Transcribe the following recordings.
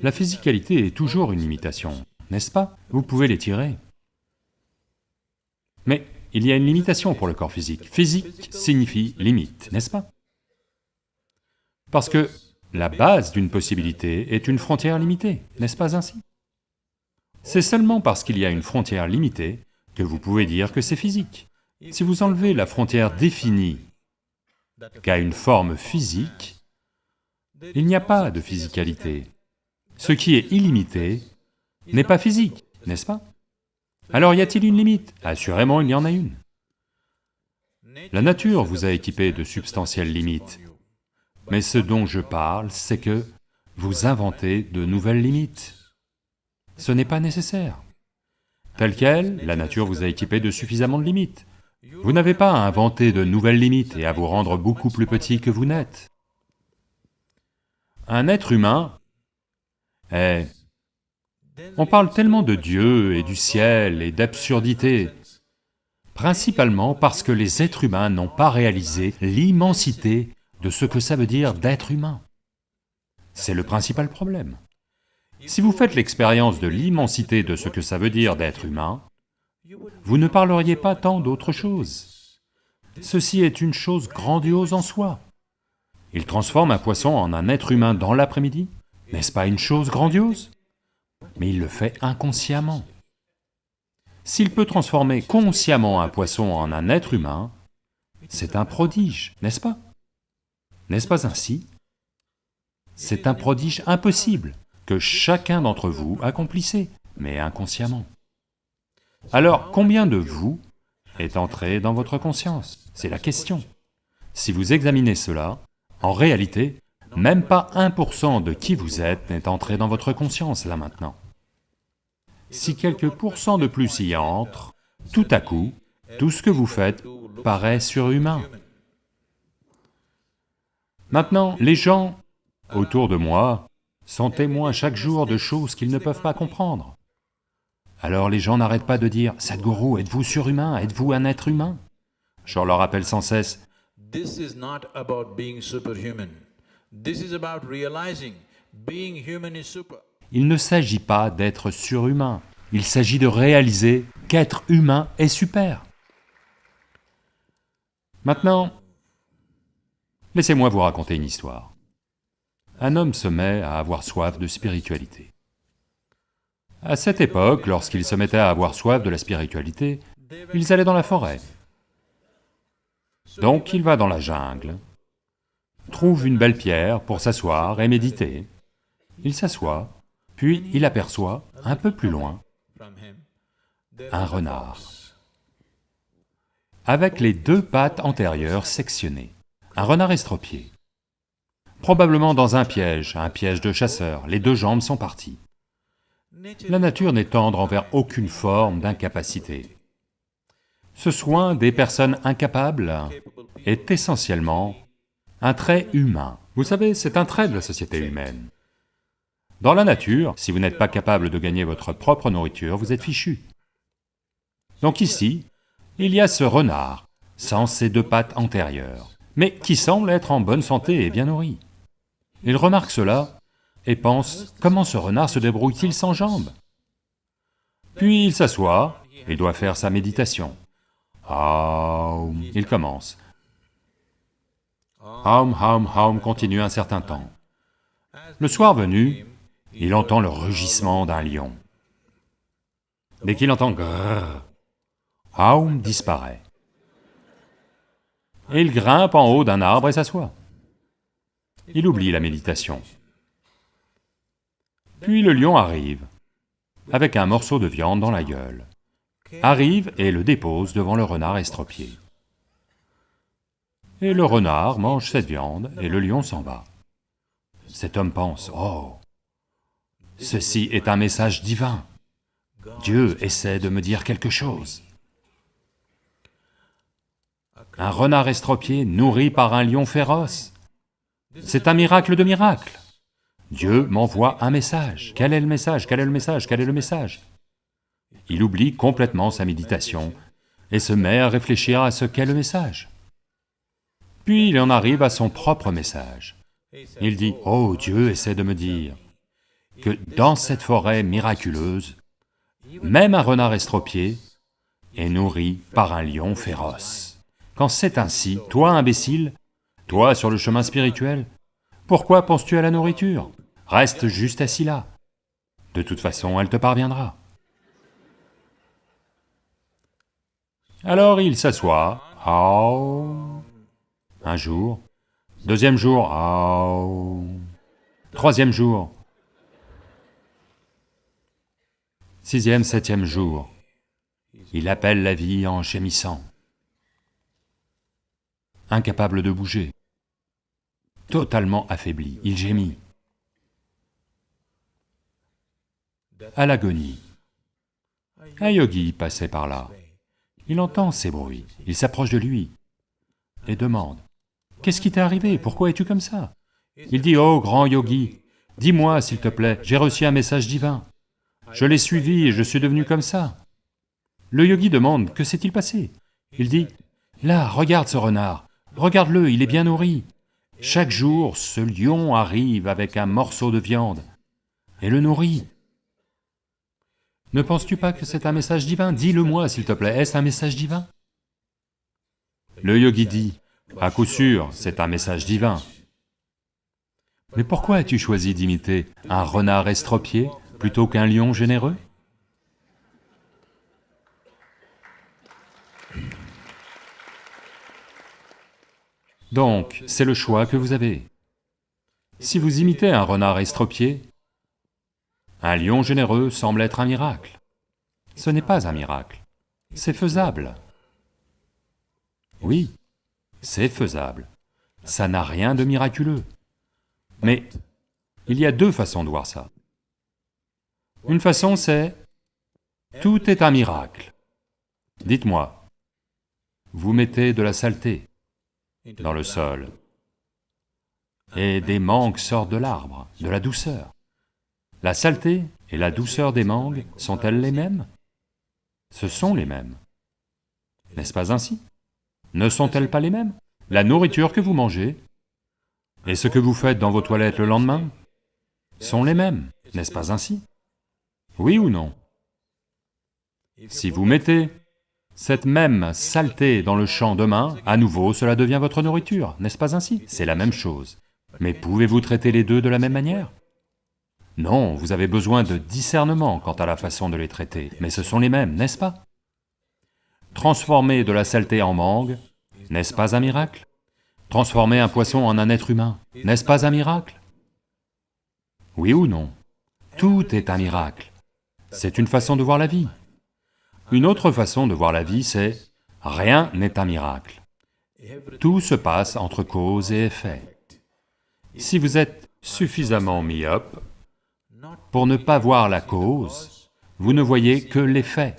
La physicalité est toujours une limitation, n'est-ce pas? Vous pouvez l'étirer. Mais il y a une limitation pour le corps physique. Physique signifie limite, n'est-ce pas? Parce que la base d'une possibilité est une frontière limitée, n'est-ce pas ainsi? C'est seulement parce qu'il y a une frontière limitée que vous pouvez dire que c'est physique. Si vous enlevez la frontière définie qu'a une forme physique, il n'y a pas de physicalité. Ce qui est illimité n'est pas physique, n'est-ce pas? Alors y a-t-il une limite? Assurément il y en a une. La nature vous a équipé de substantielles limites, mais ce dont je parle, c'est que vous inventez de nouvelles limites. Ce n'est pas nécessaire. Tel quel, la nature vous a équipé de suffisamment de limites. Vous n'avez pas à inventer de nouvelles limites et à vous rendre beaucoup plus petit que vous n'êtes. Un être humain est... On parle tellement de Dieu et du ciel et d'absurdité, principalement parce que les êtres humains n'ont pas réalisé l'immensité de ce que ça veut dire d'être humain. C'est le principal problème. Si vous faites l'expérience de l'immensité de ce que ça veut dire d'être humain, vous ne parleriez pas tant d'autre chose. Ceci est une chose grandiose en soi. Il transforme un poisson en un être humain dans l'après-midi, n'est-ce pas une chose grandiose? Mais il le fait inconsciemment. S'il peut transformer consciemment un poisson en un être humain, c'est un prodige, n'est-ce pas? N'est-ce pas ainsi? C'est un prodige impossible que chacun d'entre vous accomplissait, mais inconsciemment. Alors, combien de vous est entré dans votre conscience? C'est la question. Si vous examinez cela, en réalité, même pas 1% de qui vous êtes n'est entré dans votre conscience, là maintenant. Si quelques pourcents de plus y entrent, tout à coup, tout ce que vous faites paraît surhumain. Maintenant, les gens autour de moi sont témoins chaque jour de choses qu'ils ne peuvent pas comprendre. Alors les gens n'arrêtent pas de dire « Sadhguru, êtes-vous surhumain? Êtes-vous un être humain ?» Je leur rappelle sans cesse « This is not about being superhuman. This is about realizing being human is super. » Il ne s'agit pas d'être surhumain, il s'agit de réaliser qu'être humain est super. Maintenant, laissez-moi vous raconter une histoire. Un homme se met à avoir soif de spiritualité. À cette époque, lorsqu'ils se mettaient à avoir soif de la spiritualité, ils allaient dans la forêt. Donc il va dans la jungle, trouve une belle pierre pour s'asseoir et méditer. Il s'assoit, puis il aperçoit, un peu plus loin, un renard, avec les deux pattes antérieures sectionnées, un renard estropié. Probablement dans un piège de chasseur, les deux jambes sont parties. La nature n'est tendre envers aucune forme d'incapacité. Ce soin des personnes incapables est essentiellement un trait humain. Vous savez, c'est un trait de la société humaine. Dans la nature, si vous n'êtes pas capable de gagner votre propre nourriture, vous êtes fichu. Donc ici, il y a ce renard, sans ses deux pattes antérieures, mais qui semble être en bonne santé et bien nourri. Il remarque cela et pense, comment ce renard se débrouille-t-il sans jambes? Puis il s'assoit et doit faire sa méditation. Aum, il commence. Aum, aum, aum continue un certain temps. Le soir venu, il entend le rugissement d'un lion. Dès qu'il entend grrr, Aum disparaît. Et il grimpe en haut d'un arbre et s'assoit. Il oublie la méditation. Puis le lion arrive, avec un morceau de viande dans la gueule, arrive et le dépose devant le renard estropié. Et le renard mange cette viande et le lion s'en va. Cet homme pense, « Oh, ceci est un message divin. Dieu essaie de me dire quelque chose. » Un renard estropié nourri par un lion féroce. C'est un miracle de miracles. Dieu m'envoie un message. Quel est le message? Quel est le message? Quel est le message? Il oublie complètement sa méditation et se met à réfléchir à ce qu'est le message. Puis il en arrive à son propre message. Il dit, « Oh, Dieu essaie de me dire. » que dans cette forêt miraculeuse, même un renard estropié est nourri par un lion féroce. Quand c'est ainsi, toi imbécile, toi sur le chemin spirituel, pourquoi penses-tu à la nourriture? Reste juste assis là. De toute façon, elle te parviendra. Alors il s'assoit, un jour, deuxième jour, troisième jour, sixième, septième jour, il appelle la vie en gémissant, incapable de bouger, totalement affaibli, il gémit, à l'agonie. Un yogi passait par là, il entend ces bruits, il s'approche de lui et demande, « Qu'est-ce qui t'est arrivé? Pourquoi es-tu comme ça ?» Il dit, « Oh, grand yogi, dis-moi s'il te plaît, j'ai reçu un message divin, je l'ai suivi et je suis devenu comme ça. » Le yogi demande, « Que s'est-il passé ?» Il dit, « Là, regarde ce renard, regarde-le, il est bien nourri. Chaque jour, ce lion arrive avec un morceau de viande et le nourrit. Ne penses-tu pas que c'est un message divin? Dis-le-moi, s'il te plaît, est-ce un message divin ?» Le yogi dit, « À coup sûr, c'est un message divin. » Mais pourquoi as-tu choisi d'imiter un renard estropié plutôt qu'un lion généreux? Donc, c'est le choix que vous avez. Si vous imitez un renard estropié, un lion généreux semble être un miracle. Ce n'est pas un miracle, c'est faisable. Oui, c'est faisable, ça n'a rien de miraculeux. Mais il y a deux façons de voir ça. Une façon c'est, tout est un miracle. Dites-moi, vous mettez de la saleté dans le sol, et des mangues sortent de l'arbre, de la douceur. La saleté et la douceur des mangues sont-elles les mêmes? Ce sont les mêmes. N'est-ce pas ainsi? Ne sont-elles pas les mêmes? La nourriture que vous mangez et ce que vous faites dans vos toilettes le lendemain sont les mêmes, n'est-ce pas ainsi? Oui ou non? Si vous mettez cette même saleté dans le champ demain, à nouveau cela devient votre nourriture, n'est-ce pas ainsi? C'est la même chose. Mais pouvez-vous traiter les deux de la même manière? Non, vous avez besoin de discernement quant à la façon de les traiter, mais ce sont les mêmes, n'est-ce pas? Transformer de la saleté en mangue, n'est-ce pas un miracle? Transformer un poisson en un être humain, n'est-ce pas un miracle? Oui ou non? Tout est un miracle. C'est une façon de voir la vie. Une autre façon de voir la vie, c'est « rien n'est un miracle ». Tout se passe entre cause et effet. Si vous êtes suffisamment myope pour ne pas voir la cause, vous ne voyez que l'effet.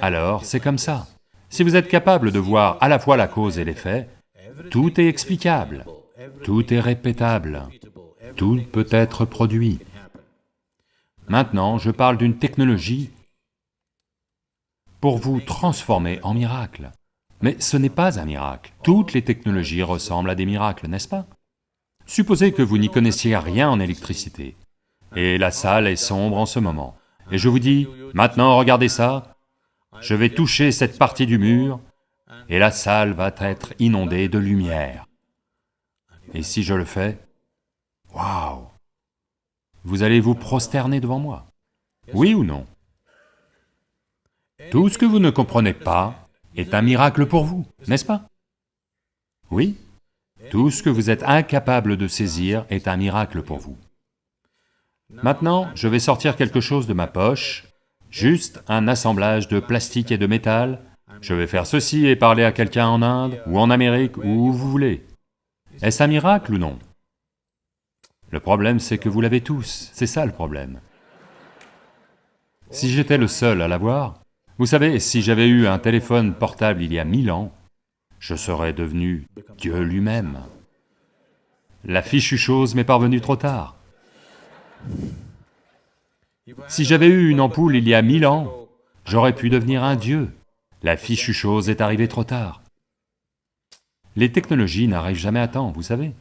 Alors, c'est comme ça. Si vous êtes capable de voir à la fois la cause et l'effet, tout est explicable, tout est répétable, tout peut être produit. Maintenant, je parle d'une technologie pour vous transformer en miracle. Mais ce n'est pas un miracle. Toutes les technologies ressemblent à des miracles, n'est-ce pas? Supposez que vous n'y connaissiez rien en électricité, et la salle est sombre en ce moment, et je vous dis, maintenant regardez ça, je vais toucher cette partie du mur, et la salle va être inondée de lumière. Et si je le fais, waouh! Vous allez vous prosterner devant moi. Oui ou non? Tout ce que vous ne comprenez pas est un miracle pour vous, n'est-ce pas? Oui? Tout ce que vous êtes incapable de saisir est un miracle pour vous. Maintenant, je vais sortir quelque chose de ma poche, juste un assemblage de plastique et de métal. Je vais faire ceci et parler à quelqu'un en Inde, ou en Amérique, où vous voulez. Est-ce un miracle ou non? Le problème, c'est que vous l'avez tous, c'est ça le problème. Si j'étais le seul à l'avoir, vous savez, si j'avais eu un téléphone portable il y a 1000 ans, je serais devenu Dieu lui-même. La fichue chose m'est parvenue trop tard. Si j'avais eu une ampoule il y a 1000 ans, j'aurais pu devenir un dieu. La fichue chose est arrivée trop tard. Les technologies n'arrivent jamais à temps, vous savez.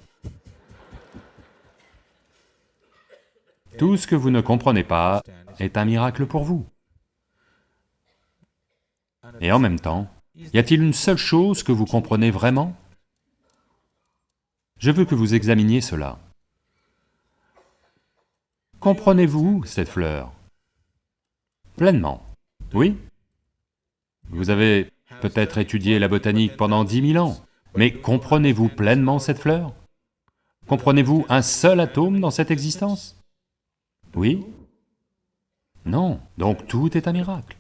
Tout ce que vous ne comprenez pas est un miracle pour vous. Et en même temps, y a-t-il une seule chose que vous comprenez vraiment? Je veux que vous examiniez cela. Comprenez-vous cette fleur? Pleinement, oui? Vous avez peut-être étudié la botanique pendant 10 000 ans, mais comprenez-vous pleinement cette fleur? Comprenez-vous un seul atome dans cette existence? Oui? Non, donc tout est un miracle.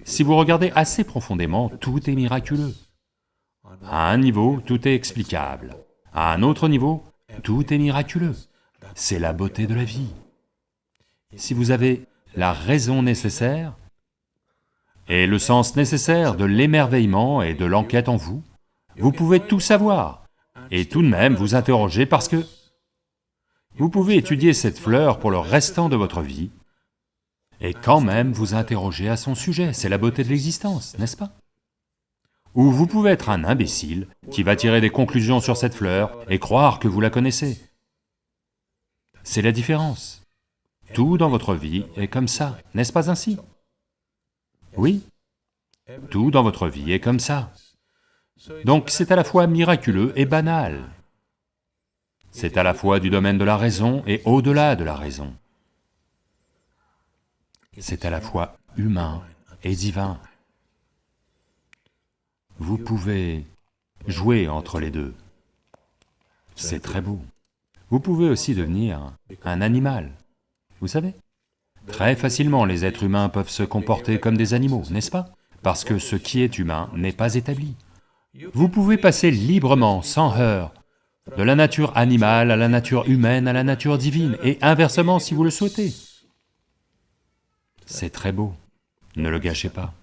Si vous regardez assez profondément, tout est miraculeux. À un niveau, tout est explicable. À un autre niveau, tout est miraculeux. C'est la beauté de la vie. Si vous avez la raison nécessaire et le sens nécessaire de l'émerveillement et de l'enquête en vous, vous pouvez tout savoir et tout de même vous interroger parce que vous pouvez étudier cette fleur pour le restant de votre vie et quand même vous interroger à son sujet, c'est la beauté de l'existence, n'est-ce pas? Ou vous pouvez être un imbécile qui va tirer des conclusions sur cette fleur et croire que vous la connaissez. C'est la différence. Tout dans votre vie est comme ça, n'est-ce pas ainsi? Oui, tout dans votre vie est comme ça. Donc c'est à la fois miraculeux et banal. C'est à la fois du domaine de la raison et au-delà de la raison. C'est à la fois humain et divin. Vous pouvez jouer entre les deux. C'est très beau. Vous pouvez aussi devenir un animal, vous savez? Très facilement, les êtres humains peuvent se comporter comme des animaux, n'est-ce pas? Parce que ce qui est humain n'est pas établi. Vous pouvez passer librement, sans heurts, de la nature animale à la nature humaine à la nature divine, et inversement si vous le souhaitez. C'est très beau, ne le gâchez pas.